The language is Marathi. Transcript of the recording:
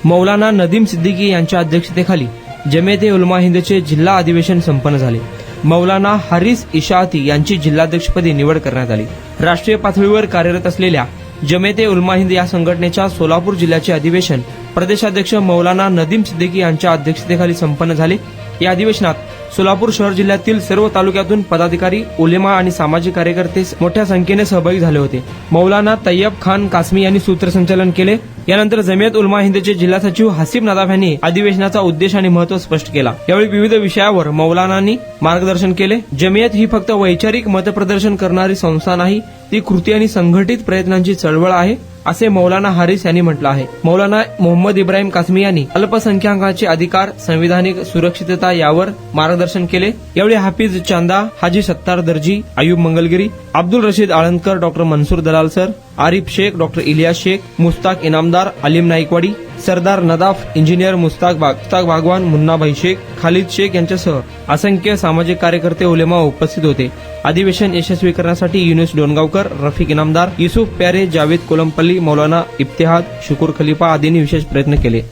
मौलाना नदीम सिद्दीकी यांच्या अध्यक्षतेखाली जमियत उलमा हिंदचे जिल्हा अधिवेशन संपन्न झाले। मौलाना हारिस इशाअती यांची जिल्हाध्यक्षपदी निवड करण्यात आली। राष्ट्रीय पातळीवर कार्यरत असलेल्या जमियत उलमा हिंद या संघटनेच्या सोलापूर जिल्ह्याचे अधिवेशन प्रदेशाध्यक्ष मौलाना नदीम सिद्दीकी यांच्या अध्यक्षतेखाली संपन्न झाले। या अधिवेशनात सोलापूर शहर जिल्ह्यातील सर्व तालुक्यातून पदाधिकारी, उलेमा आणि सामाजिक कार्यकर्ते मोठ्या संख्येने सहभागी झाले होते। मौलाना तय्यब खान कासमी यांनी सूत्रसंचालन केले। यानंतर जमियत उलमा हिंदचे जिल्हा सचिव हसीब नदाफ यांनी अधिवेशनाचा उद्देश आणि महत्त्व स्पष्ट केला। यावेळी विविध विषयावर मौलानांनी मार्गदर्शन केले। जमियत ही फक्त वैचारिक मतप्रदर्शन करणारी संस्था नाही, ती कृती आणि संघटित प्रयत्नांची चळवळ आहे, असे मौलाना हारिस यांनी म्हटलं आहे। मौलाना मोहम्मद इब्राहिम कासमी यांनी अल्पसंख्याकांचे अधिकार, संविधानिक सुरक्षितता यावर मार्गदर्शन केले। यावेळी हाफिज चांदा, हाजी सत्तार दर्जी, आयुब मंगलगिरी, अब्दुल रशीद आळंदकर, डॉक्टर मनसूर दलाल सर, आरिफ शेख, डॉक्टर इलियास शेख, मुस्ताक इनामदार, अलीम नाईकवाडी, सरदार नदाफ, इंजिनियर मुस्ताक भागवान, मुन्नाभाई शेख, खालिद शेख यांच्यासह असंख्य सामाजिक कार्यकर्ते, उलेमा उपस्थित होते। अधिवेशन यशस्वी करण्यासाठी युनुस डोणगावकर, रफिक इनामदार, युसुफ प्यारे, जावेद कोलमपल्ली, मौलाना इब्तिहाद, शुकुर खलिफा आदींनी विशेष प्रयत्न केले।